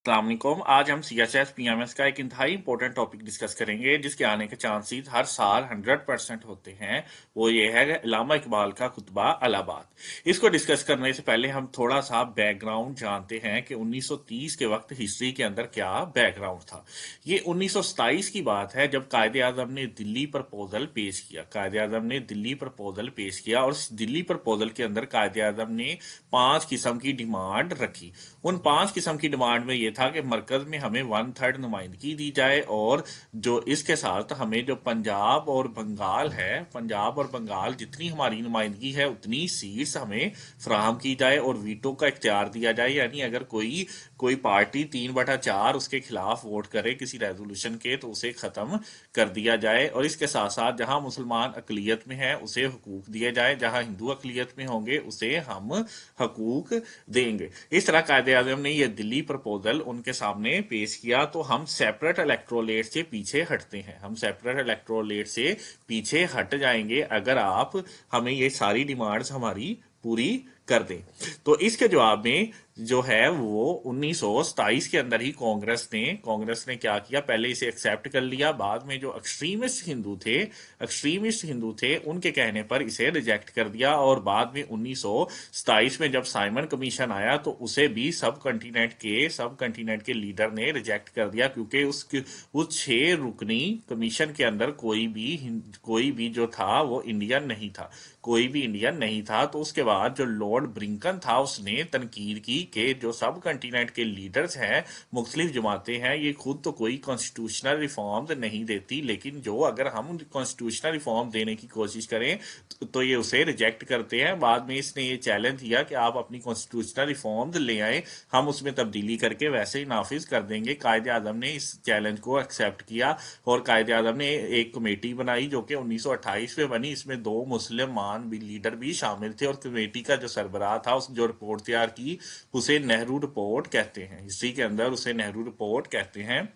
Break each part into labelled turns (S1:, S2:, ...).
S1: अस्सलाम वालेकुम। आज हम CHS PMS का एक इंतहाई इंपॉर्टेंट टॉपिक डिस्कस करेंगे जिसके आने के चांसेस हर साल 100% होते हैं। वो ये है अल्लामा इकबाल का खुतबा अलाहाबाद। इसको डिस्कस करने से पहले हम थोड़ा सा बैकग्राउंड जानते हैं कि 1930 के वक्त हिस्ट्री के अंदर क्या बैकग्राउंड था। ये 1927 की बात है जब कायदे आजम ने दिल्ली प्रपोजल पेश किया। कायदे आजम ने दिल्ली प्रपोजल पेश किया और इस दिल्ली प्रपोजल के अंदर कायदे आजम ने 5 किस्म की डिमांड रखी। उन 5 किस्म की डिमांड में ये था कि मरकज में हमें 1/3 नुमाइंदगी दी जाए और जो इसके साथ हमें जो पंजाब और बंगाल है, पंजाब और बंगाल जितनी हमारी नुमाइंदगी है उतनी सीट्स हमें फ्राहम की जाए और वीटो का इख्तियार दिया जाए। यानी अगर कोई कोई पार्टी 3/4 उसके खिलाफ वोट करे किसी रेजोल्यूशन के तो उसे खत्म कर दिया जाए और इसके साथ साथ जहां मुसलमान अकलियत में है उसे हकूक दिए जाए, जहां हिंदू अकलियत में होंगे उसे हम हकूक देंगे। इस तरह कायदे आजम ने यह दिल्ली प्रपोजल उनके सामने पेश किया। तो हम सेपरेट इलेक्ट्रोलेट से पीछे हटते हैं, हम सेपरेट इलेक्ट्रोलेट से पीछे हट जाएंगे अगर आप हमें ये सारी डिमांड्स हमारी पूरी कर दें। तो इसके जवाब में जो है वो 1927 के अंदर ही कांग्रेस ने क्या किया, पहले इसे एक्सेप्ट कर लिया, बाद में जो एक्सट्रीमिस्ट हिंदू थे उनके कहने पर इसे रिजेक्ट कर दिया और बाद में 1927 में जब साइमन कमीशन आया तो उसे भी सब कंटिनेंट के लीडर ने रिजेक्ट कर दिया क्योंकि उस 6 रुकनी कमीशन के अंदर कोई भी जो था वो इंडियन नहीं था, कोई भी इंडियन नहीं था। तो उसके बाद जो लॉर्ड ब्रिंकन था उसने तनकीद की कि जो सब कंटिनेंट के लीडर्स हैं, मुख्तलिफ जमातें हैं, ये खुद तो कोई कॉन्स्टिट्यूशनल रिफॉर्म नहीं देती, लेकिन जो अगर हम कॉन्स्टिट्यूशनल रिफॉर्म देने की कोशिश करें तो ये उसे रिजेक्ट करते हैं। बाद में इसने ये चैलेंज किया कि आप अपनी कॉन्स्टिट्यूशनल रिफॉर्म ले आए, हम उसमें तब्दीली करके वैसे ही नाफिज कर देंगे। कायदे आजम ने इस चैलेंज को एक्सेप्ट किया और कायदे आजम ने एक कमेटी बनाई जो कि 1928 में बनी। इसमें 2 मुसलमान भी लीडर भी शामिल थे और कमेटी का जो सरबराह था उस जो रिपोर्ट तैयार की उसे नेहरू रिपोर्ट कहते हैं। हिस्ट्री के अंदर उसे नेहरू रिपोर्ट कहते हैं।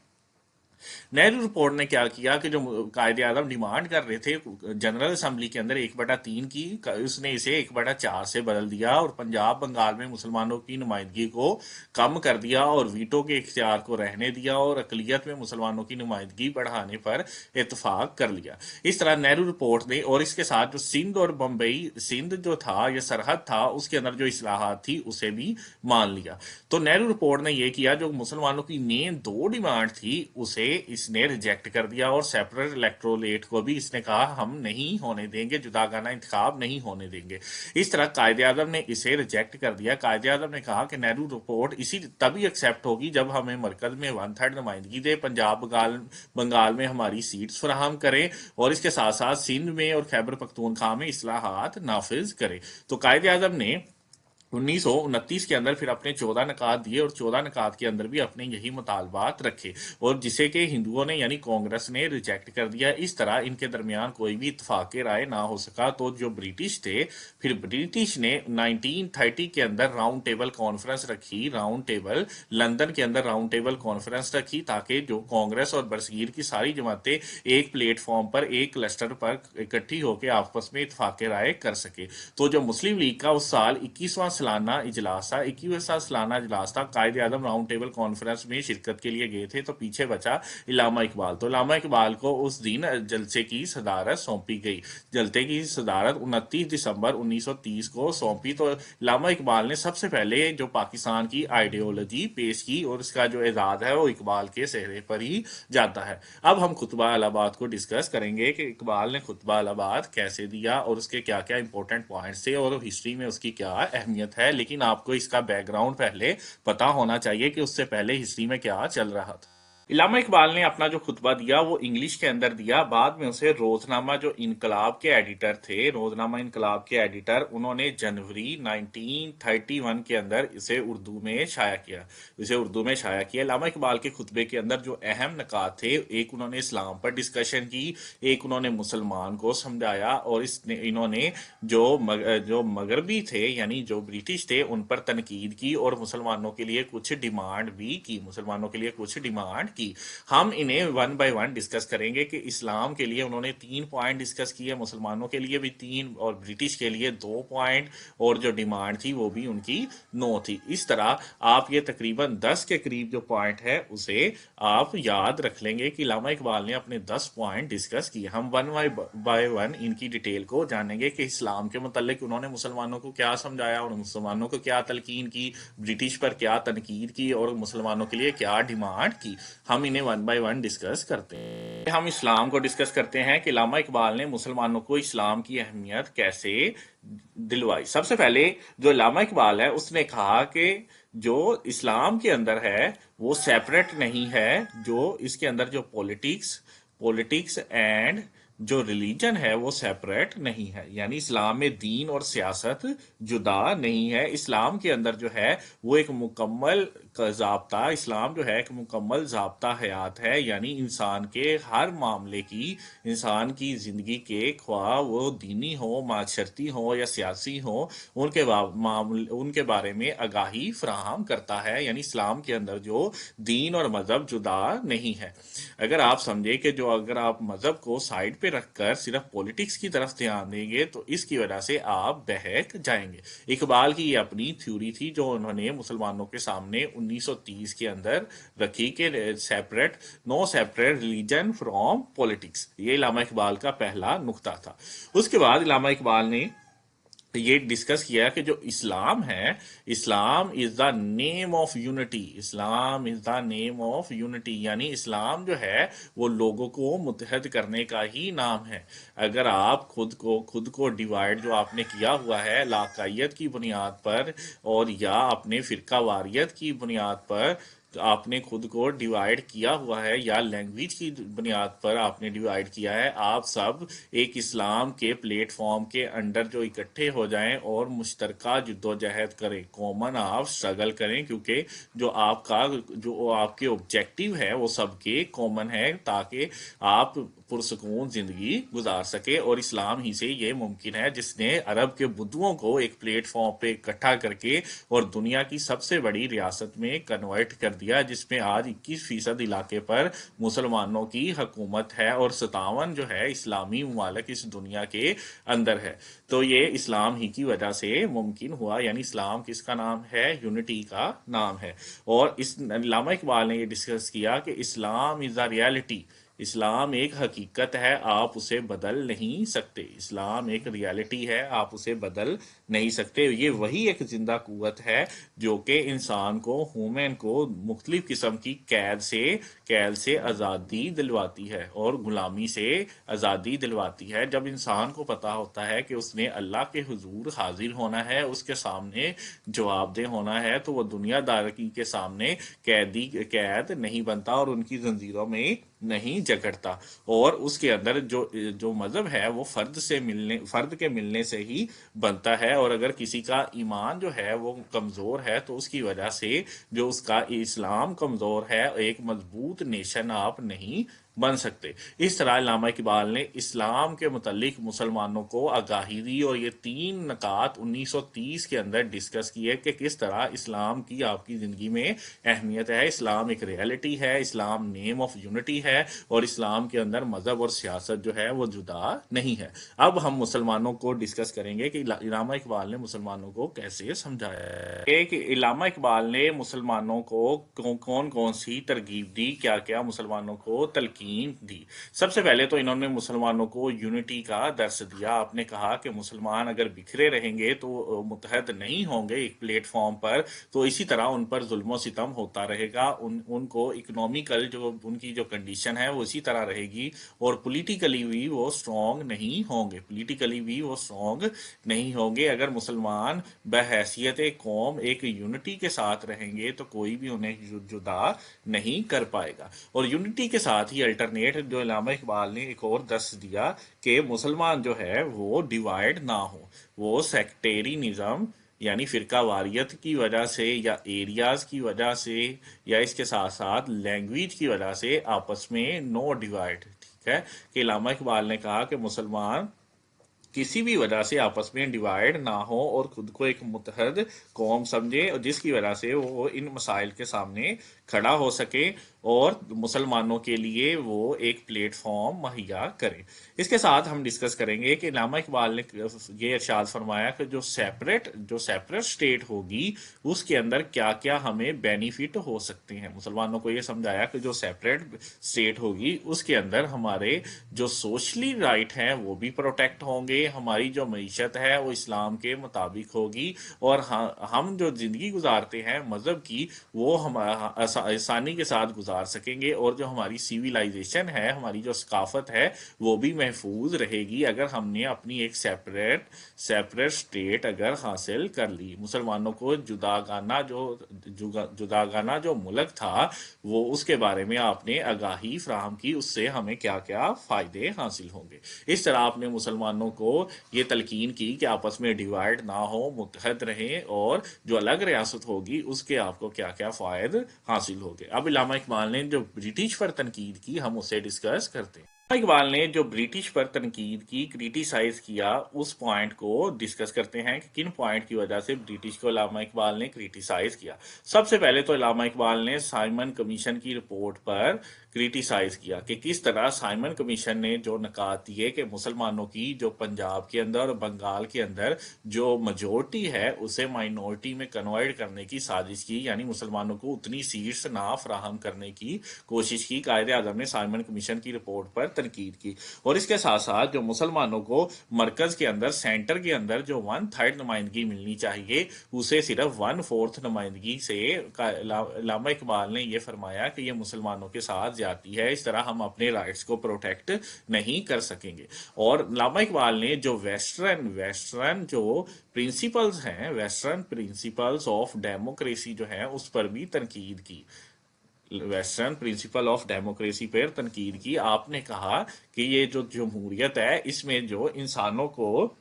S1: नेहरू रिपोर्ट ने क्या किया कि जो कायदे आजम डिमांड कर रहे थे जनरल असेंबली के अंदर 1/3 की, उसने इसे 1/4 से बदल दिया और पंजाब बंगाल में मुसलमानों की नुमाइंदगी को कम कर दिया और वीटो के इख्तियार को रहने दिया और अकलियत में मुसलमानों की नुमाइंदगी बढ़ाने पर इतफाक कर लिया। इस तरह नेहरू रिपोर्ट ने और इसके साथ जो सिंध और बम्बई, सिंध जो था या सरहद था उसके अंदर जो इस्लाहात थी उसे भी मान लिया। तो नेहरू रिपोर्ट ने यह किया, जो मुसलमानों की मेन 2 डिमांड थी उसे इसने रिजेक्ट कर दिया और सेपरेट इलेक्ट्रोलेट को भी इसने कहा हम नहीं होने देंगे, जुदागाना इंतखाब नहीं होने देंगे। इस तरह कायदे आजम ने इसे रिजेक्ट कर दिया। कायदे आजम ने कहा कि नेहरू रिपोर्ट इसी तभी एक्सेप्ट होगी जब हमें मरकज में 1/3 नुमाइंदगी दे, पंजाब बंगाल में हमारी सीट्स फराहम करें और इसके साथ साथ सिंध में और खैबर पख्तूनख्वा में इस्लाहात नाफिज करे। तो कायदे आजम ने 1929 के अंदर फिर अपने 14 नकात दिए और 14 नकात के अंदर भी अपने यही मुतालबात रखे और जिसे कि हिंदुओं ने यानी कांग्रेस ने रिजेक्ट कर दिया। इस तरह इनके दरमियान कोई भी इतफाक राय ना हो सका। तो जो ब्रिटिश थे, फिर ब्रिटिश ने 1930 के अंदर राउंड टेबल कॉन्फ्रेंस रखी, राउंड टेबल लंदन के अंदर राउंड टेबल कॉन्फ्रेंस रखी ताकि जो कांग्रेस और बरसगीर की सारी जमातें एक प्लेटफॉर्म पर, एक क्लस्टर पर इकट्ठी होकर आपस में इतफाक राय कर सके। तो जो मुस्लिम लीग का उस साल 21वां सालाना इजलास था, 21वां सालाना इजलास था, कायदे आजम राउंड टेबल कॉन्फ्रेंस में शिरकत के लिए गए थे तो पीछे बचा इलामा इकबाल। तो इलामा इकबाल को उस दिन जलसे की सदारत सौंपी गई। जलसे की सदारत 29 दिसंबर 1930 को सौंपी। तो इलामा इकबाल ने सबसे पहले जो पाकिस्तान की आइडियोलॉजी पेश की और इसका जो एजाज है वो इकबाल के सेहरे पर ही जाता है। अब हम खुतबा अलाहाबाद को डिस्कस करेंगे कि इकबाल ने खुतबा अलाहाबाद कैसे दिया और उसके क्या क्या इंपॉर्टेंट पॉइंट्स थे और हिस्ट्री में उसकी क्या अहमियत है। लेकिन आपको इसका बैकग्राउंड पहले पता होना चाहिए कि उससे पहले हिस्ट्री में क्या चल रहा था। इलामा इकबाल ने अपना जो खुतबा दिया वो इंग्लिश के अंदर दिया। बाद में उसे रोजनामा जो इनकलाब के एडिटर थे, रोजनामा इनकलाब के एडिटर, उन्होंने जनवरी 1931 के अंदर इसे उर्दू में शाया किया। इलामा इकबाल के खुतबे के अंदर जो अहम नकात थे, एक उन्होंने इस्लाम पर डिस्कशन की, एक उन्होंने मुसलमान को समझाया और इन्होंने जो मगरबी थे यानी जो ब्रिटिश थे उन पर तनकीद की और मुसलमानों के लिए कुछ डिमांड भी की, کی. ہم انہیں ون بائی ون ڈسکس کریں گے کہ اسلام کے لیے انہوں نے 3 پوائنٹ ڈسکس کیے، مسلمانوں کے لیے بھی 3 اور برٹش کے لیے 2 پوائنٹ، اور جو ڈیمانڈ تھی وہ بھی ان کی 9 تھی. اس طرح آپ یہ تقریباً 10 کے قریب جو پوائنٹ ہے اسے آپ یاد رکھ لیں گے کہ علامہ اقبال نے اپنے 10 پوائنٹ ڈسکس کیے. ہم ون بائی ون ان کی ڈیٹیل کو جانیں گے کہ اسلام کے متعلق انہوں نے مسلمانوں کو کیا سمجھایا اور مسلمانوں کو کیا تلقین کی، برٹش پر کیا تنقید کی اور مسلمانوں کے لیے کیا ڈیمانڈ کی. ہم انہیں ون بائی ون ڈسکس کرتے ہیں. ہم اسلام کو ڈسکس کرتے ہیں کہ علامہ اقبال نے مسلمانوں کو اسلام کی اہمیت کیسے دلوائی. سب سے پہلے جو علامہ اقبال ہے اس نے کہا کہ جو اسلام کے اندر ہے وہ سیپریٹ نہیں ہے، جو اس کے اندر جو پولیٹکس اینڈ جو ریلیجن ہے وہ سیپریٹ نہیں ہے، یعنی اسلام میں دین اور سیاست جدا نہیں ہے. اسلام کے اندر جو ہے وہ ایک مکمل ضابطہ، اسلام جو ہے ایک مکمل ضابطہ حیات ہے، یعنی انسان کے ہر معاملے کی، انسان کی زندگی کے، خواہ وہ دینی ہو، معاشرتی ہو یا سیاسی ہو، ان کے بارے میں آگاہی فراہم کرتا ہے. یعنی اسلام کے اندر جو دین اور مذہب جدا نہیں ہے. اگر آپ سمجھے کہ اگر آپ مذہب کو سائڈ پہ رکھ کر صرف پولیٹکس کی طرف دھیان دیں گے تو اس کی وجہ سے آپ بہک جائیں گے. اقبال کی یہ اپنی تھیوری تھی جو انہوں نے مسلمانوں کے سامنے 1930 کے اندر رکھی کہ نو سیپریٹ ریلیجن فرام پولیٹکس. یہ علامہ اقبال کا پہلا نقطہ تھا. اس کے بعد علامہ اقبال نے یہ ڈسکس کیا کہ جو اسلام ہے، Islam is the name of unity. Islam is the name of unity, یعنی اسلام جو ہے وہ لوگوں کو متحد کرنے کا ہی نام ہے. اگر آپ خود کو ڈیوائیڈ جو آپ نے کیا ہوا ہے علاقائیت کی بنیاد پر اور یا اپنے فرقہ واریت کی بنیاد پر آپ نے خود کو ڈیوائیڈ کیا ہوا ہے یا لینگویج کی بنیاد پر آپ نے ڈیوائیڈ کیا ہے، آپ سب ایک اسلام کے پلیٹ فارم کے انڈر جو اکٹھے ہو جائیں اور مشترکہ جدوجہد کریں، کامن آپ اسٹرگل کریں، کیونکہ جو آپ کے آبجیکٹیو ہے وہ سب کے کامن ہے تاکہ آپ پرسکون زندگی گزار سکے. اور اسلام ہی سے یہ ممکن ہے جس نے عرب کے بدوؤں کو ایک پلیٹ فارم پہ اکٹھا کر کے اور دنیا کی سب سے بڑی ریاست میں کنورٹ کر دیا، جس میں آج 21% علاقے پر مسلمانوں کی حکومت ہے اور 57 جو ہے اسلامی ممالک اس دنیا کے اندر ہے. تو یہ اسلام ہی کی وجہ سے ممکن ہوا. یعنی اسلام کس کا نام ہے؟ یونٹی کا نام ہے. اور علامہ اقبال نے یہ ڈسکس کیا کہ اسلام از دا ریالٹی. اسلام ایک حقیقت ہے، آپ اسے بدل نہیں سکتے. اسلام ایک ریالٹی ہے، آپ اسے بدل نہیں سکتے. یہ وہی ایک زندہ قوت ہے جو کہ انسان کو، ہومن کو مختلف قسم کی قید سے آزادی دلواتی ہے اور غلامی سے آزادی دلواتی ہے. جب انسان کو پتا ہوتا ہے کہ اس نے اللہ کے حضور حاضر ہونا ہے، اس کے سامنے جواب دہ ہونا ہے، تو وہ دنیا داری کے سامنے قید نہیں بنتا اور ان کی زنجیروں میں نہیں جکڑتا. اور اس کے اندر جو مذہب ہے وہ فرد کے ملنے سے ہی بنتا ہے. اور اگر کسی کا ایمان جو ہے وہ کمزور ہے تو اس کی وجہ سے جو اس کا اسلام کمزور ہے، ایک مضبوط نیشن آپ نہیں بن سکتے. اس طرح علامہ اقبال نے اسلام کے متعلق مسلمانوں کو آگاہی دی اور یہ 3 نکات 1930 کے اندر ڈسکس کیے کہ کس طرح اسلام کی آپ کی زندگی میں اہمیت ہے. اسلام ایک ریالٹی ہے، اسلام نیم آف یونٹی ہے اور اسلام کے اندر مذہب اور سیاست جو ہے وہ جدا نہیں ہے. اب ہم مسلمانوں کو ڈسکس کریں گے کہ علامہ اقبال نے مسلمانوں کو کیسے سمجھایا ہے. کہ علامہ اقبال نے مسلمانوں کو کون سی ترغیب دی، کیا کیا مسلمانوں کو تلقین دی. سب سے پہلے تو انہوں نے مسلمانوں کو یونٹی کا درس دیا. آپ نے کہا کہ مسلمان اگر بکھرے رہیں گے تو متحد نہیں ہوں گے ایک پلیٹ فارم پر، تو اسی طرح ان پر ظلم و ستم ہوتا رہے گا. ان کو اکنومیکل جو ان کی جو کنڈیشن ہے وہ اسی طرح رہے گی اور پولیٹیکلی بھی وہ اسٹرانگ نہیں ہوں گے. اگر مسلمان بحیثیت قوم ایک یونٹی کے ساتھ رہیں گے تو کوئی بھی انہیں جدا نہیں کر پائے گا. اور یونٹی کے ساتھ ہی الٹرنیٹ جو علامہ اقبال نے ایک اور درس دیا کہ مسلمان جو ہے وہ ڈیوائیڈ نہ ہو، وہ سیکٹیرینزم یعنی فرقہ واریت کی وجہ سے یا ایریاز کی وجہ سے یا اس کے ساتھ ساتھ لینگویج کی وجہ سے آپس میں نو ڈیوائیڈ. ٹھیک ہے کہ علامہ اقبال نے کہا کہ مسلمان किसी भी वजह से आपस में डिवाइड ना हो और खुद को एक मुतहद कौम समझे, और जिसकी वजह से वो इन मसाइल के सामने खड़ा हो सके और मुसलमानों के लिए वो एक प्लेटफॉर्म मुहैया करे। इसके साथ हम डिस्कस करेंगे कि इल्लामा इकबाल ने ये इरशाद फरमाया कि जो सेपरेट स्टेट होगी उसके अंदर क्या क्या हमें बेनिफिट हो सकते हैं। मुसलमानों को ये समझाया कि जो सेपरेट स्टेट होगी उसके अंदर हमारे जो सोशली राइट हैं वो भी प्रोटेक्ट होंगे, हमारी जो मईशत है वो इस्लाम के मुताबिक होगी, और हम जो ज़िंदगी गुजारते हैं मज़हब की वो हम आसानी के साथ गुजार सकेंगे, और जो हमारी सिविलाइजेशन है, हमारी जो सकाफत है वो भी महफूज रहेगी अगर हमने अपनी एक सेपरेट स्टेट अगर हासिल कर ली। मुसलमानों को जुदागाना जो मुल्क था वो उसके बारे में आपने आगाही फ्राहम की, उससे हमें क्या क्या फ़ायदे हासिल होंगे। इस तरह आपने मुसलमानों को ये तलकीन की कि आपस में डिवाइड ना हो, मुत्तहद रहें, और जो अलग रियासत होगी उसके आपको क्या क्या फ़ायदे हासिल होंगे। अब इल्लामा इकबाल ने जो ब्रिटिश पर तनकीद की हम उसे डिस्कस करते हैं। इकबाल ने जो ब्रिटिश पर तनकीद की, क्रिटिसाइज किया, उस पॉइंट को डिस्कस करते हैं कि किन पॉइंट की वजह से ब्रिटिश को इल्लामा इकबाल ने क्रिटिसाइज किया। सबसे पहले तो इल्लामा इकबाल ने साइमन कमीशन की रिपोर्ट पर क्रिटिसाइज किया कि किस तरह साइमन कमीशन ने जो नकात दिए कि मुसलमानों की जो पंजाब के अंदर और बंगाल के अंदर जो मेजोरिटी है उसे माइनॉरिटी में कन्वर्ट करने की साजिश की, यानी मुसलमानों को उतनी सीट्स ना फराहम करने की कोशिश की। कायदे आजम ने साइमन कमीशन की रिपोर्ट पर तनकीद की, और इसके साथ साथ जो मुसलमानों को मरकज के अंदर, सेंटर के अंदर जो 1/3 नुमाइंदगी मिलनी चाहिए उसे सिर्फ 1/4 नुमाइंदगी से इल्लामा इकबाल ने यह फरमाया कि यह मुसलमानों के साथ जाती है, इस तरह हम अपने राइट्स को प्रोटेक्ट नहीं कर सकेंगे। और इल्लामा इकबाल ने जो वेस्टर्न जो प्रिंसिपल्स हैं, वेस्टर्न प्रिंसिपल्स ऑफ डेमोक्रेसी जो है उस पर भी तनकीद की, वेस्टर्न प्रिंसिपल ऑफ डेमोक्रेसी पर तनकीद की। आपने कहा कि ये जो जमहूरियत है इसमें जो इंसानों को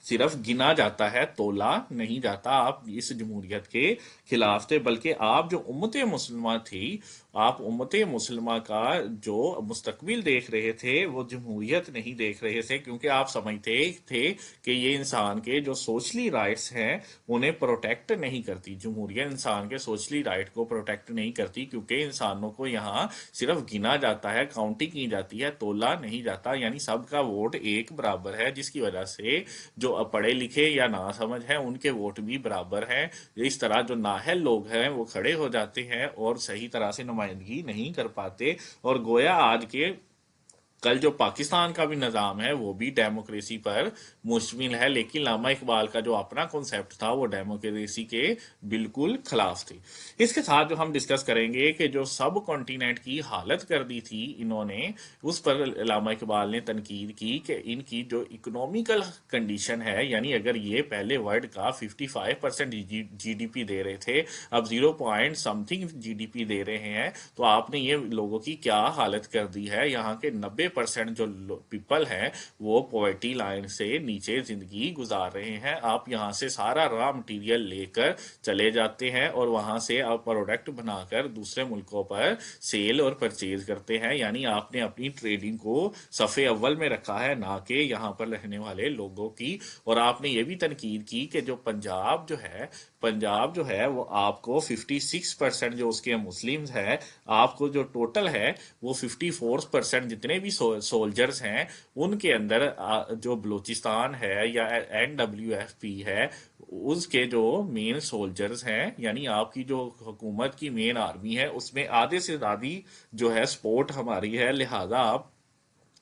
S1: सिर्फ गिना जाता है, तोला नहीं जाता। आप इस जमहूरियत के खिलाफ थे, बल्कि आप जो उम्मत मुसलमान थी, आप उम्मत मुसलमान का जो मुस्तकबिल देख रहे थे वो जमहूरियत नहीं देख रहे थे, क्योंकि आप समझते थे कि ये इंसान के जो सोशली राइट्स हैं उन्हें प्रोटेक्ट नहीं करती। जमहूरियत इंसान के सोशली राइट को प्रोटेक्ट नहीं करती, क्योंकि इंसानों को यहाँ सिर्फ गिना जाता है, काउंटिंग की जाती है, तोला नहीं जाता, यानी सबका वोट एक बराबर है, जिसकी वजह से जो पढ़े लिखे या ना समझ है उनके वोट भी बराबर हैं। इस तरह जो नाअहल लोग हैं वो खड़े हो जाते हैं और सही तरह से नुमाइंदगी नहीं कर पाते, और गोया आज के कल जो पाकिस्तान का भी निज़ाम है वो भी डेमोक्रेसी पर मुश्तमिल है, लेकिन इल्लामा इकबाल का जो अपना कॉन्सेप्ट था वो डेमोक्रेसी के बिल्कुल खिलाफ थी। इसके साथ जो हम डिस्कस करेंगे कि जो सब कॉन्टिनेंट की हालत कर दी थी इन्होंने, उस पर इल्लामा इकबाल ने तनकीद की कि इनकी जो इकोनॉमिकल कंडीशन है, यानी अगर ये पहले वर्ल्ड का 55% जीडीपी दे रहे थे, अब 0 पॉइंट समथिंग जीडीपी दे रहे हैं, तो आपने ये लोगों की क्या हालत कर दी है। यहाँ के 90% जो पीपल हैं वो पॉवर्टी लाइन से नीचे जिंदगी गुजार रहे हैं। आप यहाँ से सारा रॉ मटेरियल लेकर चले जाते हैं और वहाँ से आप प्रोडक्ट बनाकर दूसरे मुल्कों पर सेल और परचेज करते हैं, यानी आपने अपनी ट्रेडिंग को सफ़े अव्वल में रखा है, ना कि यहाँ पर रहने वाले लोगों की। और आपने ये भी तनकीद की कि जो पंजाब जो है वो आपको 56% जो उसके मुस्लिम्स हैं, आपको जो टोटल है वो 54% जितने भी सोल्जर्स हैं उनके अंदर जो बलूचिस्तान है या NWFP है उसके जो मेन सोल्जर्स हैं, यानी आपकी जो हुकूमत की मेन आर्मी है उसमें आधे से ज़्यादा जो है सपोर्ट हमारी है, लिहाजा आप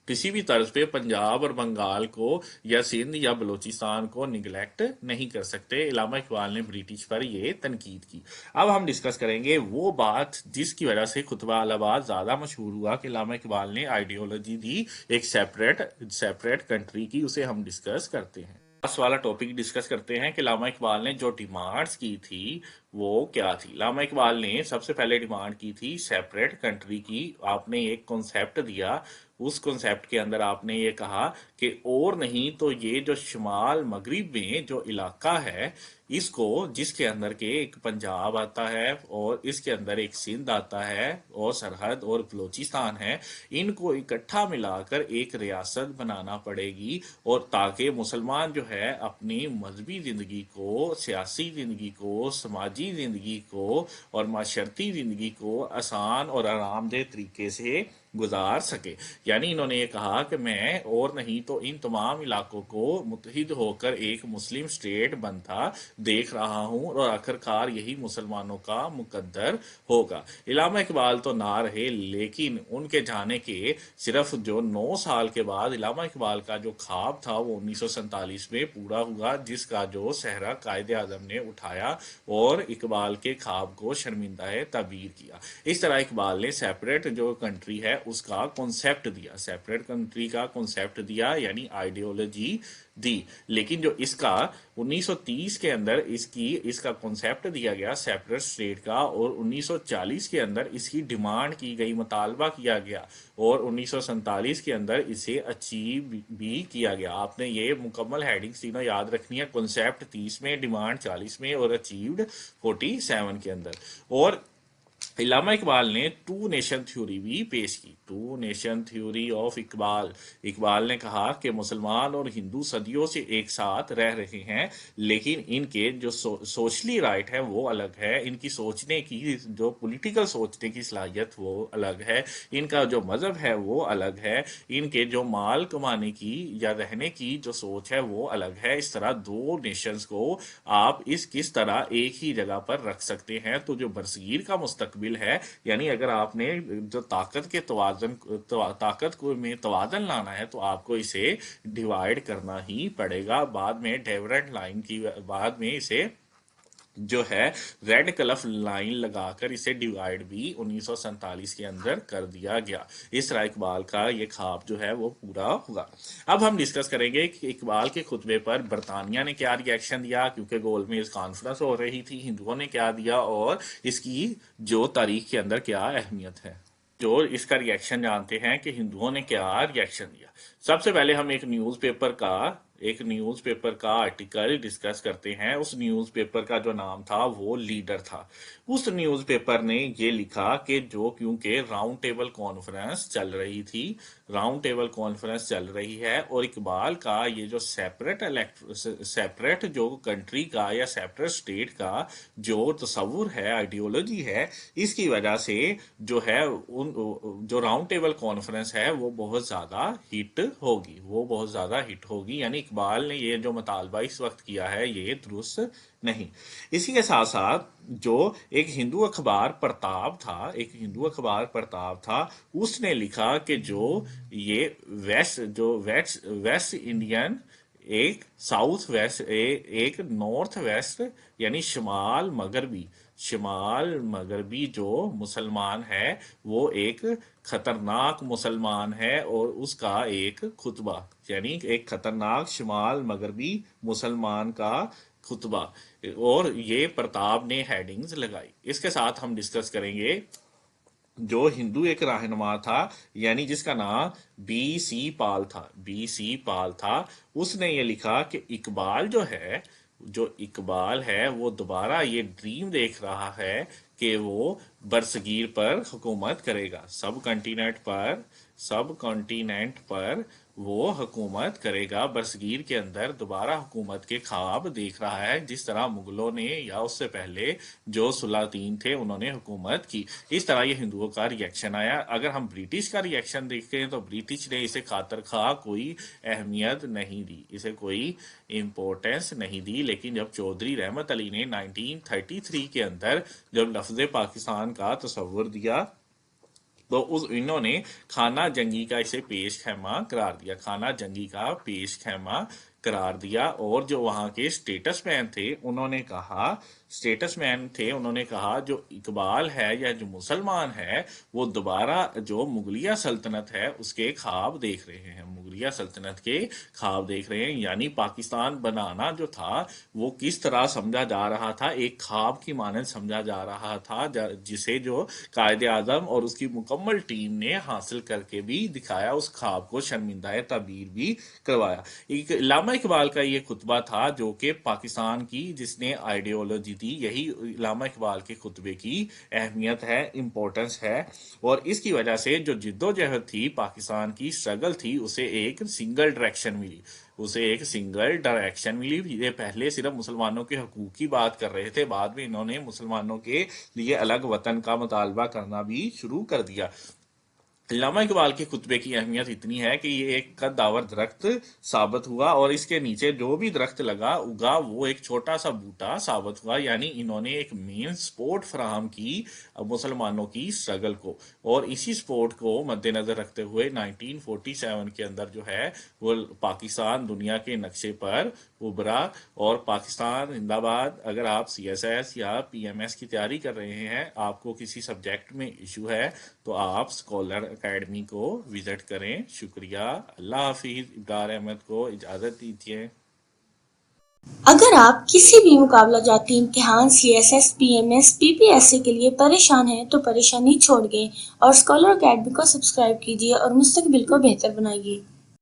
S1: किसी भी तर्ज पे पंजाब और बंगाल को या सिंध या बलूचिस्तान को निगलेक्ट नहीं कर सकते। इल्लामा इकबाल ने ब्रिटिश पर ये तनकीद की। अब हम डिस्कस करेंगे वो बात जिसकी वजह से खुतबा अलाहाबाद ज़्यादा मशहूर हुआ कि इल्लामा इकबाल ने आइडियोलॉजी दी एक सेपरेट कंट्री की, उसे हम डिस्कस करते हैं। लास्ट वाला टॉपिक डिस्कस करते हैं कि इल्लामा इकबाल ने जो डिमांड्स की थी وہ کیا تھی؟ علامہ اقبال نے سب سے پہلے ڈیمانڈ کی تھی سیپریٹ کنٹری کی. آپ نے ایک کنسیپٹ دیا، اس کنسیپٹ کے اندر آپ نے یہ کہا کہ اور نہیں تو یہ جو شمال مغرب میں جو علاقہ ہے اس کو، جس کے اندر کے ایک پنجاب آتا ہے اور اس کے اندر ایک سندھ آتا ہے اور سرحد اور بلوچستان ہے، ان کو اکٹھا ملا کر ایک ریاست بنانا پڑے گی، اور تاکہ مسلمان جو ہے اپنی مذہبی زندگی کو، سیاسی زندگی کو، سماجی زندگی کو اور معاشرتی زندگی کو آسان اور آرام دہ طریقے سے گزار سکے. یعنی انہوں نے یہ کہا کہ میں اور نہیں تو ان تمام علاقوں کو متحد ہو کر ایک مسلم اسٹیٹ بنتا دیکھ رہا ہوں، اور آخرکار یہی مسلمانوں کا مقدر ہوگا. علامہ اقبال تو نہ رہے، لیکن ان کے جانے کے صرف جو 9 سال کے بعد علامہ اقبال کا جو خواب تھا وہ 1947 میں پورا ہوا، جس کا جو صحرا قائد اعظم نے اٹھایا اور اقبال کے خواب کو شرمندہ تعبیر کیا. اس طرح اقبال نے سیپریٹ جو کنٹری ہے اس کا کنسیپٹ دیا، سیپریٹ کنٹری کا کنسیپٹ دیا، یعنی آئیڈیولوجی دی. لیکن جو اس کا 1930 کے اندر اس کا کنسیپٹ دیا گیا سیپریٹ اسٹیٹ کا، اور 1940 کے اندر اس کی ڈیمانڈ کی گئی، مطالبہ کیا گیا، اور 1947 کے اندر اسے اچیو بھی کیا گیا. آپ نے یہ مکمل ہیڈنگز تینوں یاد رکھنی ہے، کنسیپٹ 30 میں، ڈیمانڈ 40 میں، اور اچیوڈ 47 کے اندر. اور علامہ اقبال نے ٹو نیشن تھیوری بھی پیش کی، two nation theory of Iqbal. Iqbal نے کہا کہ مسلمان اور ہندو صدیوں سے ایک ساتھ رہ رہے ہیں، لیکن ان کے جو سوشلی رائٹ ہے وہ الگ ہے، ان کی سوچنے کی جو پولیٹیکل سوچنے کی صلاحیت وہ الگ ہے، ان کا جو مذہب ہے وہ الگ ہے، ان کے جو مال کمانے کی یا رہنے کی جو سوچ ہے وہ الگ ہے. اس طرح دو نیشنز کو آپ کس طرح ایک ہی جگہ پر رکھ سکتے ہیں؟ تو جو برصغیر کا مستقبل ہے، یعنی اگر آپ نے جو طاقت کو میں توازن لانا ہے تو آپ کو اسے ڈیوائیڈ کرنا ہی پڑے گا. بعد میں ڈیورنٹ لائن کی بعد میں اسے جو ہے ریڈ کلف لائن لگا کر اسے ڈیوائیڈ بھی 1947 کے اندر کر دیا گیا. اس طرح اقبال کا یہ خواب جو ہے وہ پورا ہوا. اب ہم ڈسکس کریں گے کہ اقبال کے خطبے پر برطانیہ نے کیا ری ایکشن دیا، کیونکہ گول میز کانفرنس ہو رہی تھی، ہندوؤں نے کیا دیا اور اس کی جو تاریخ کے اندر کیا اہمیت ہے. جو اس کا ری ایکشن جانتے ہیں کہ ہندوؤں نے کیا ری ایکشن دیا. سب سے پہلے ہم ایک نیوز پیپر کا آرٹیکل ڈسکس کرتے ہیں. اس نیوز پیپر کا جو نام تھا وہ لیڈر تھا. اس نیوز پیپر نے یہ لکھا کہ جو کیونکہ راؤنڈ ٹیبل کانفرنس چل رہی تھی، راؤنڈ ٹیبل کانفرنس چل رہی ہے، اور اقبال کا یہ جو سیپریٹ جو کنٹری کا یا سیپریٹ اسٹیٹ کا جو تصور ہے، آئیڈیولوجی ہے، اس کی وجہ سے جو ہے جو راؤنڈ ٹیبل کانفرنس ہے وہ بہت زیادہ ہٹ ہوگی، وہ بہت زیادہ ہٹ ہوگی. یعنی اقبال نے یہ جو مطالبہ اس وقت کیا ہے یہ درست نہیں. اسی کے ساتھ ساتھ جو ایک ہندو اخبار پرتاب تھا، اس نے لکھا کہ جو یہ ویسٹ انڈین ایک ساؤتھ ویسٹ ایک نارتھ ویسٹ یعنی شمال مغربی جو مسلمان ہے وہ ایک خطرناک مسلمان ہے، اور اس کا ایک خطبہ، یعنی ایک خطرناک شمال مغربی مسلمان کا خطبہ، اور یہ پرتاب نے ہیڈنگز لگائی. اس کے ساتھ ہم ڈسکس کریں گے جو ہندو ایک رہنما تھا، یعنی جس کا نام بی سی پال تھا. اس نے یہ لکھا کہ اقبال ہے وہ دوبارہ یہ ڈریم دیکھ رہا ہے کہ وہ برصغیر پر حکومت کرے گا، سب کانٹیننٹ پر وہ حکومت کرے گا، برصغیر کے اندر دوبارہ حکومت کے خواب دیکھ رہا ہے، جس طرح مغلوں نے یا اس سے پہلے جو سلاطین تھے انہوں نے حکومت کی. اس طرح یہ ہندوؤں کا ری ایکشن آیا. اگر ہم برٹش کا ری ایکشن دیکھتے ہیں تو برٹش نے اسے خاطر خواہ کوئی اہمیت نہیں دی، اسے کوئی امپورٹنس نہیں دی. لیکن جب چودھری رحمت علی نے 1933 کے اندر جب لفظ پاکستان کا تصور دیا تو انہوں نے خانہ جنگی کا اسے پیش خیمہ قرار دیا، اور جو وہاں کے اسٹیٹس مین تھے انہوں نے کہا स्टेटस मैन थे, उन्होंने कहा जो इकबाल है या जो मुसलमान है वो दोबारा जो मुगलिया सल्तनत है उसके ख्वाब देख रहे हैं, मुगलिया सल्तनत के ख्वाब देख रहे हैं। यानी पाकिस्तान बनाना जो था वो किस तरह समझा जा रहा था, एक ख्वाब की मानद समझा जा रहा था, जिसे जो कायदे आजम और उसकी मुकम्मल टीम ने हासिल करके भी दिखाया, उस ख्वाब को शर्मिंदा ताबीर भी करवाया। एक इल्लामा इकबाल का ये खुतबा था जो कि पाकिस्तान की जिसने आइडियोलॉजी दी, यही इल्लामा इकबाल के खुतबे की अहमियत है, इम्पोर्टेंस है। और इसकी वजह से जो जिद्दोजहद थी, पाकिस्तान की स्ट्रगल थी, उसे एक सिंगल डायरेक्शन मिली, उसे एक सिंगल डायरेक्शन मिली। ये पहले सिर्फ मुसलमानों के हकूक की बात कर रहे थे, बाद में इन्होंने मुसलमानों के लिए अलग वतन का मुतालबा करना भी शुरू कर दिया। अल्लामा इकबाल के खुतबे की अहमियत इतनी है कि ये एक कद्दावर दरख्त साबित हुआ और इसके नीचे जो भी दरख्त लगा उगा वो एक छोटा सा बूटा साबित हुआ। यानी इन्होंने एक मेन सपोर्ट फराहम की मुसलमानों की स्ट्रगल को, और इसी सपोर्ट को मद्देनजर रखते हुए 1947 के अंदर जो है वो पाकिस्तान दुनिया के नक्शे पर उभरा। और पाकिस्तान जिंदाबाद। अगर आप CSS या PMS की तैयारी कर रहे हैं, आपको किसी सब्जेक्ट में इशू है, तो आप स्कॉलर एकेडमी को विजिट करें। शुक्रिया। अल्लाह हाफिज। इब्रार अहमद को इजाज़त दीजिए।
S2: अगर आप किसी भी मुकाबला जाती इम्तिहान CSS, PMS, PPSC के लिए परेशान हैं तो परेशानी छोड़ गए और स्कॉलर अकेडमी को सब्सक्राइब कीजिए और मुस्तकबिल को बेहतर बनाइए।